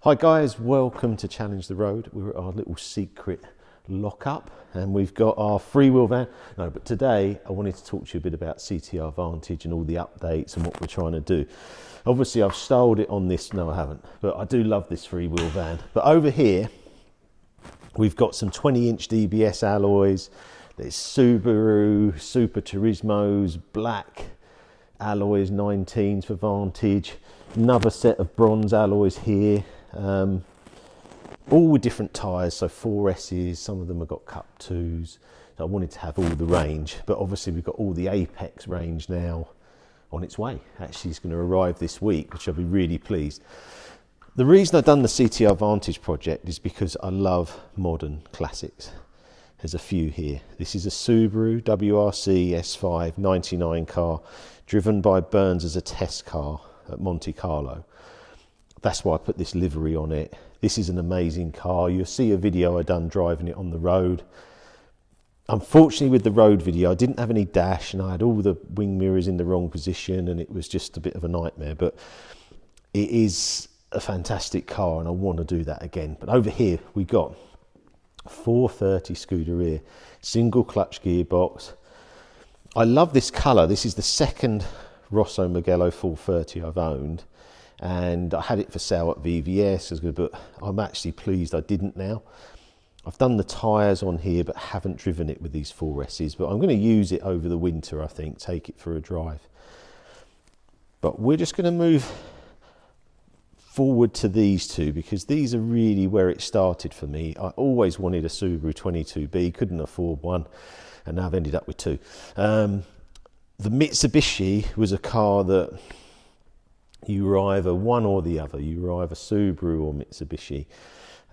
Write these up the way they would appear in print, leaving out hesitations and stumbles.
Hi guys, welcome to Challenge the Road. We're at our little secret lockup and we've got our freewheel van. No, but today I wanted to talk to you a bit about CTR Advantage and all the updates and what we're trying to do. Obviously I've styled it on this, no I haven't, but I do love this freewheel van. But over here, we've got some 20-inch DBS alloys. There's Subaru, Super Turismos, black alloys, 19s for Vantage. Another set of bronze alloys here. All with different tyres, so 4S's, some of them have got Cup 2s. So I wanted to have all the range, but obviously we've got all the Apex range now on its way. Actually, it's going to arrive this week, which I'll be really pleased. The reason I've done the CTR Advantage project is because I love modern classics. There's a few here. This is a Subaru WRC S5 99 car, driven by Burns as a test car at Monte Carlo. That's why I put this livery on it. This is an amazing car. You'll see a video I done driving it on the road. Unfortunately with the road video, I didn't have any dash and I had all the wing mirrors in the wrong position and it was just a bit of a nightmare, but it is a fantastic car and I want to do that again. But over here we got 430 Scuderia, single clutch gearbox. I love this colour. This is the second Rosso Mugello 430 I've owned. And I had it for sale at VVS, but I'm actually pleased I didn't now. I've done the tyres on here, but haven't driven it with these 4S's, but I'm going to use it over the winter, I think, take it for a drive. But we're just going to move forward to these two, because these are really where it started for me. I always wanted a Subaru 22B, couldn't afford one, and now I've ended up with two. The Mitsubishi was a car that you were either one or the other. You were either Subaru or Mitsubishi.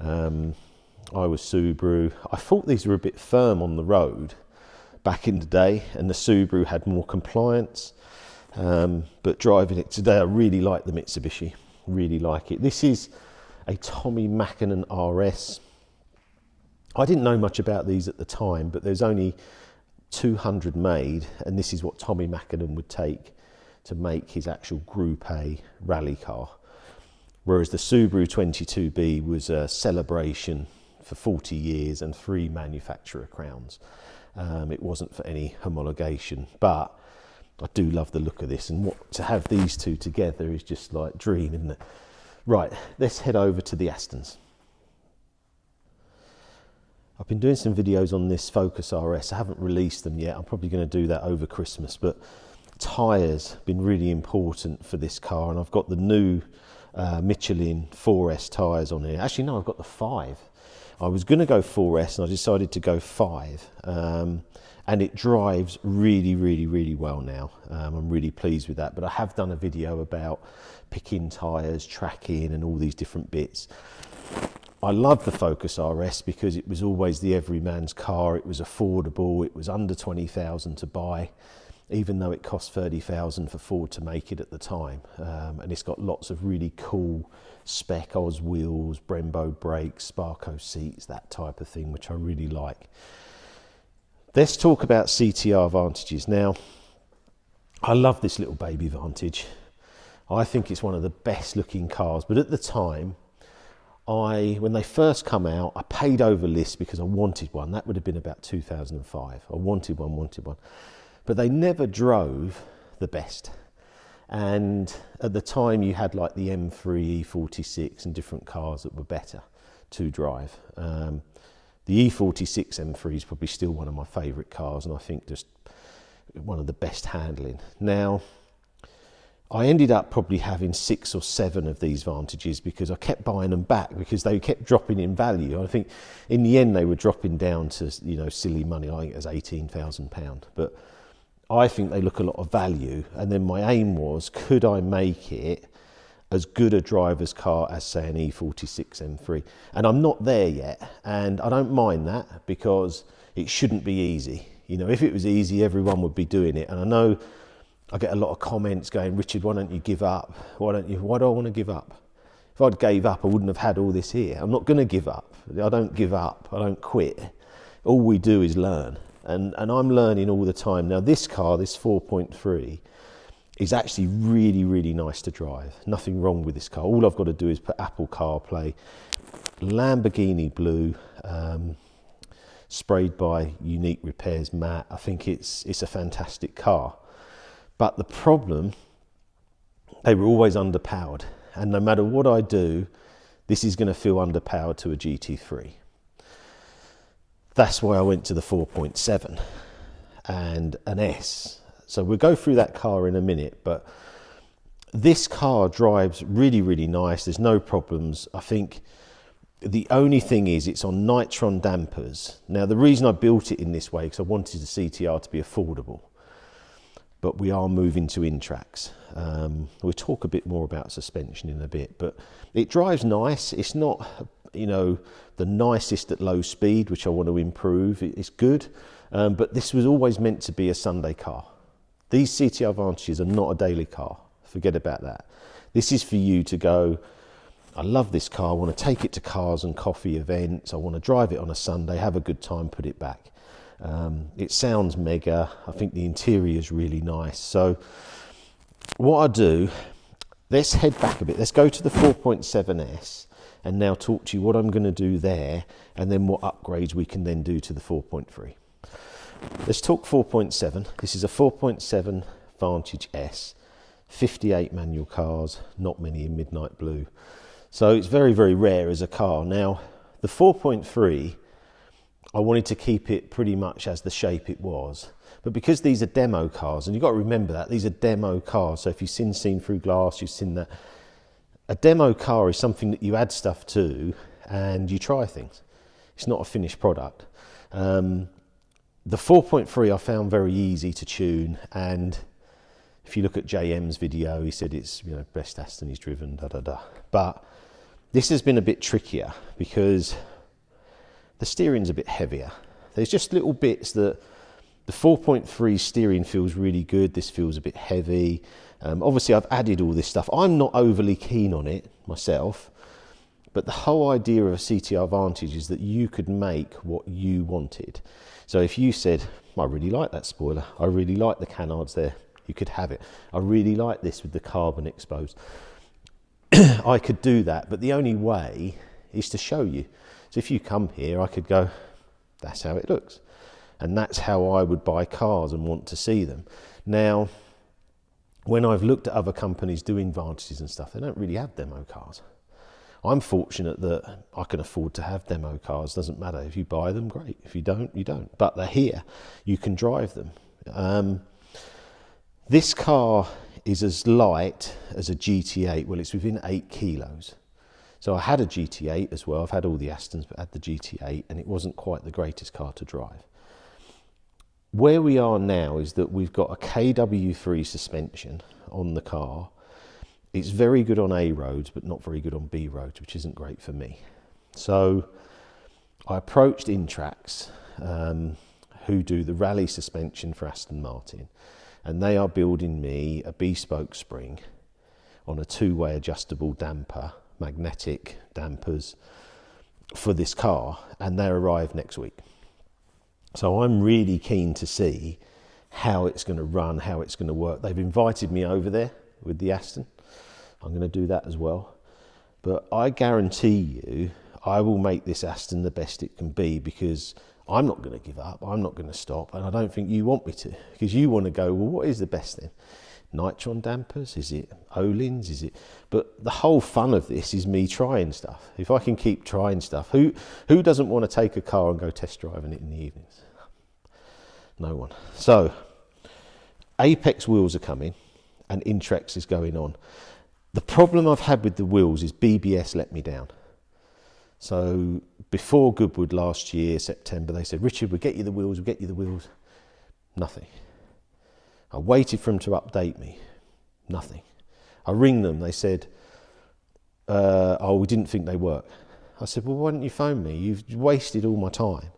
I was Subaru. I thought these were a bit firm on the road back in the day, and the Subaru had more compliance. But driving it today, I really like the Mitsubishi. Really like it. This is a Tommy Mackinnon RS. I didn't know much about these at the time, but there's only 200 made, and this is what Tommy Mackinnon would take to make his actual Group A rally car. Whereas the Subaru 22B was a celebration for 40 years and 3 manufacturer crowns. It wasn't for any homologation, but I do love the look of this, and to have these two together is just like dream, isn't it? Right, let's head over to the Astons. I've been doing some videos on this Focus RS. I haven't released them yet. I'm probably going to do that over Christmas, but tyres have been really important for this car, and I've got the new Michelin 4S tyres on here. Actually, no, I've got the 5. I was going to go 4S and I decided to go 5, and it drives really well now. I'm really pleased with that, but I have done a video about picking tyres, tracking and all these different bits. I love the Focus RS because it was always the everyman's car. It was affordable, it was under 20,000 to buy, even though it cost 30,000 for Ford to make it at the time. And it's got lots of really cool spec Oz wheels, Brembo brakes, Sparco seats, that type of thing, which I really like. Let's talk about CTR Advantages. Now, I love this little baby Vantage. I think it's one of the best looking cars, but at the time, when they first come out, I paid over list because I wanted one. That would have been about 2005. I wanted one. But they never drove the best. And at the time you had like the M3, E46 and different cars that were better to drive. The E46 M3 is probably still one of my favourite cars, and I think just one of the best handling. Now, I ended up probably having 6 or 7 of these Vantages because I kept buying them back because they kept dropping in value. I think in the end they were dropping down to, you know, silly money. I think it was £18,000. But I think they look a lot of value, and then my aim was, could I make it as good a driver's car as, say, an E46 M3? And I'm not there yet, and I don't mind that because it shouldn't be easy. You know, if it was easy, everyone would be doing it. And I know I get a lot of comments going, Richard, why don't you give up? Why do I want to give up? If I'd gave up, I wouldn't have had all this here. I'm not going to give up. I don't give up. I don't quit. All we do is learn. And I'm learning all the time. Now this car, this 4.3, is actually really, really nice to drive. Nothing wrong with this car. All I've got to do is put Apple CarPlay, Lamborghini blue, sprayed by Unique Repairs matte. I think it's a fantastic car. But the problem, they were always underpowered. And no matter what I do, this is going to feel underpowered to a GT3. That's why I went to the 4.7 and an S. So we'll go through that car in a minute, but this car drives really, really nice. There's no problems. I think the only thing is it's on Nitron dampers. Now, the reason I built it in this way, because I wanted the CTR to be affordable, but we are moving to intrax. We'll talk a bit more about suspension in a bit, but it drives nice. It's not, you know, the nicest at low speed, which I want to improve. It's good, but this was always meant to be a Sunday car. These CTR Advantages are not a daily car. Forget about that. This is for you to go, I love this car, I want to take it to cars and coffee events, I want to drive it on a Sunday, have a good time, put it back. It sounds mega. I think the interior is really nice. So what I do, let's head back a bit. Let's go to the 4.7S and now talk to you what I'm going to do there, and then what upgrades we can then do to the 4.3. Let's talk 4.7. This is a 4.7 Vantage S, 58 manual cars, not many in midnight blue. So it's very, very rare as a car. Now, the 4.3, I wanted to keep it pretty much as the shape it was. But because these are demo cars, and you've got to remember that, these are demo cars. So if you've seen through glass, you've seen that. A demo car is something that you add stuff to and you try things. It's not a finished product. The 4.3 I found very easy to tune, and if you look at JM's video, he said it's, you know, best Aston he's driven, da da da. But this has been a bit trickier because the steering's a bit heavier. There's just little bits that the 4.3 steering feels really good. This feels a bit heavy. Obviously, I've added all this stuff. I'm not overly keen on it myself, but the whole idea of a CTR Advantage is that you could make what you wanted. So if you said, I really like that spoiler, I really like the canards there, you could have it. I really like this with the carbon exposed. I could do that, but the only way is to show you. So if you come here, I could go, that's how it looks. And that's how I would buy cars and want to see them. Now, when I've looked at other companies doing Vantages and stuff, they don't really have demo cars. I'm fortunate that I can afford to have demo cars. Doesn't matter. If you buy them, great. If you don't, you don't. But they're here. You can drive them. This car is as light as a GT8. Well, it's within 8 kilos. So I had a GT8 as well. I've had all the Astons, but I had the GT8, and it wasn't quite the greatest car to drive. Where we are now is that we've got a KW3 suspension on the car. It's very good on A roads, but not very good on B roads, which isn't great for me. So I approached Intrax, who do the rally suspension for Aston Martin, and they are building me a bespoke spring on a 2-way adjustable damper, magnetic dampers for this car, and they arrive next week. So I'm really keen to see how it's going to run, how it's going to work. They've invited me over there with the Aston. I'm going to do that as well. But I guarantee you, I will make this Aston the best it can be, because I'm not going to give up. I'm not going to stop. And I don't think you want me to, because you want to go, well, what is the best then? Nitron dampers? Is it Öhlins? Is it? But the whole fun of this is me trying stuff. If I can keep trying stuff, who doesn't want to take a car and go test driving it in the evenings? No one. So Apex wheels are coming and Intrax is going on. The problem I've had with the wheels is BBS let me down. So before Goodwood last year, September, they said, Richard, we'll get you the wheels, we'll get you the wheels. Nothing. I waited for them to update me. Nothing. I ring them, they said, oh, we didn't think they work. I said, well, why didn't you phone me? You've wasted all my time.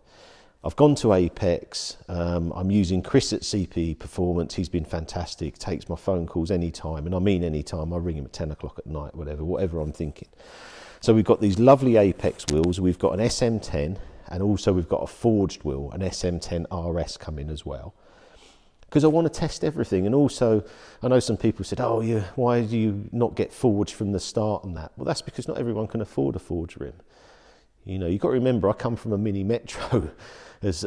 I've gone to Apex. I'm using Chris at CP Performance. He's been fantastic, takes my phone calls anytime, and I mean anytime. I ring him at 10 o'clock at night, whatever I'm thinking. So we've got these lovely Apex wheels. We've got an SM10, and also we've got a forged wheel, an SM10 RS coming as well. because I want to test everything. And also, I know some people said, oh, yeah, why do you not get forged from the start and that? Well, that's because not everyone can afford a forged rim. You know, you've got to remember, I come from a Mini Metro as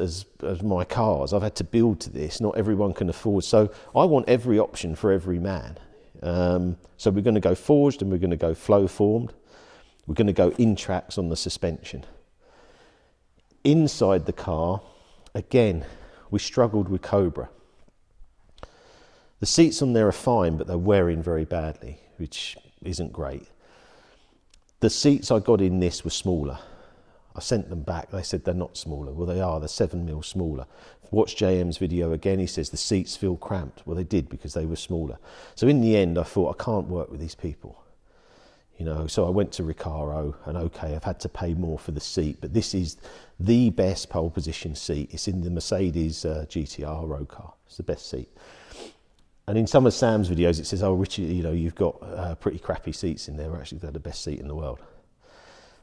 my cars. I've had to build to this. Not everyone can afford. So I want every option for every man. So we're going to go forged and we're going to go flow formed. We're going to go intrax on the suspension. Inside the car, again, we struggled with Cobra. The seats on there are fine, but they're wearing very badly, which isn't great. The seats I got in this were smaller. I sent them back. They said they're not smaller. Well, they are. They're 7mm smaller. Watch JM's video again. He says the seats feel cramped. Well, they did because they were smaller. So in the end, I thought, I can't work with these people. You know, so I went to Recaro, and okay, I've had to pay more for the seat, but this is the best pole position seat. It's in the Mercedes GTR road car. It's the best seat. And in some of Sam's videos, it says, oh, Richard, you know, you've got pretty crappy seats in there. Well, actually, they're the best seat in the world.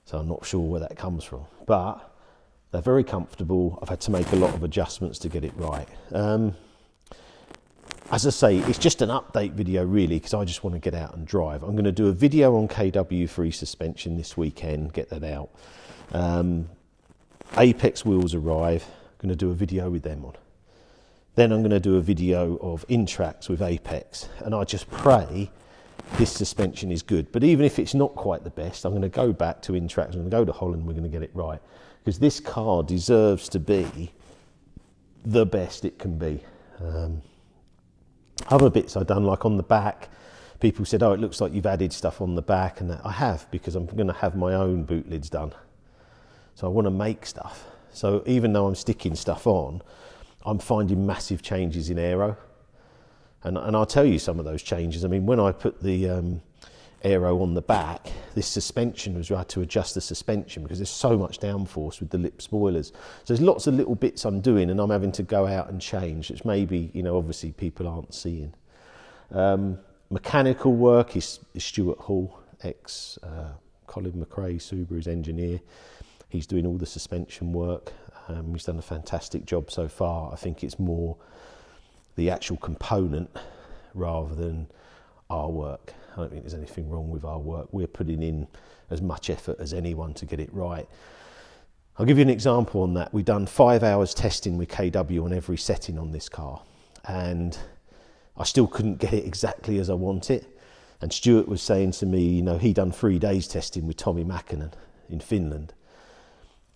So I'm not sure where that comes from. But they're very comfortable. I've had to make a lot of adjustments to get it right. As I say, it's just an update video, really, because I just want to get out and drive. I'm going to do a video on KW-free suspension this weekend, get that out. Apex wheels arrive. I'm going to do a video with them on. Then I'm going to do a video of intrax with Apex, and I just pray this suspension is good. But even if it's not quite the best, I'm going to go back to intrax. I'm going to go to Holland. We're going to get it right, because this car deserves to be the best it can be. Other bits I've done, like on the back, people said, oh, it looks like you've added stuff on the back, and that I have, because I'm going to have my own boot lids done. So I want to make stuff. So even though I'm sticking stuff on, I'm finding massive changes in aero. And I'll tell you some of those changes. I mean, when I put the aero on the back, this suspension was, I had to adjust the suspension because there's so much downforce with the lip spoilers. So there's lots of little bits I'm doing, and I'm having to go out and change, which maybe, you know, obviously people aren't seeing. Mechanical work is Stuart Hall, Colin McRae, Subaru's engineer. He's doing all the suspension work. He's done a fantastic job so far. I think it's more the actual component rather than our work. I don't think there's anything wrong with our work. We're putting in as much effort as anyone to get it right. I'll give you an example on that. We've done 5 hours testing with KW on every setting on this car, and I still couldn't get it exactly as I want it. And Stuart was saying to me, you know, he'd done 3 days testing with Tommi Mäkinen in Finland,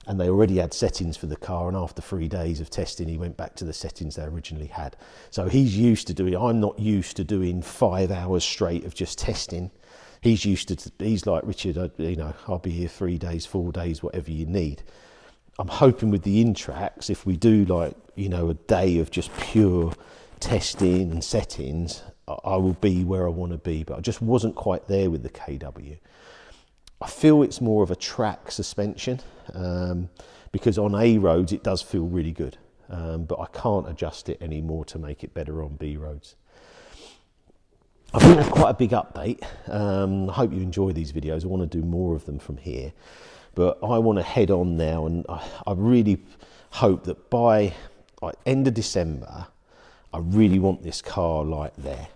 and they already had settings for the car, and after 3 days of testing, he went back to the settings they originally had. So he's used to doing, I'm not used to doing 5 hours straight of just testing. He's used to, he's like, Richard, you know, I'll be here 3 days, 4 days, whatever you need. I'm hoping with the intrax, if we do like, you know, a day of just pure testing and settings, I will be where I want to be, but I just wasn't quite there with the KW. I feel it's more of a track suspension, because on A roads it does feel really good, but I can't adjust it anymore to make it better on B roads. I think that's quite a big update. I hope you enjoy these videos. I want to do more of them from here, but I want to head on now, and I really hope that by end of December, I really want this car like there.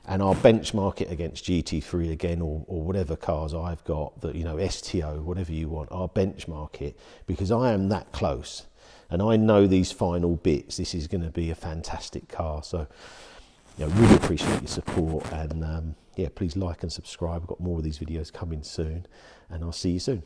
And I'll benchmark it against GT3 again, or whatever cars I've got, that, you know, STO, whatever you want. I'll benchmark it because I am that close, and I know these final bits. This is going to be a fantastic car. So, you know, really appreciate your support, and yeah, please like and subscribe. I've got more of these videos coming soon, and I'll see you soon.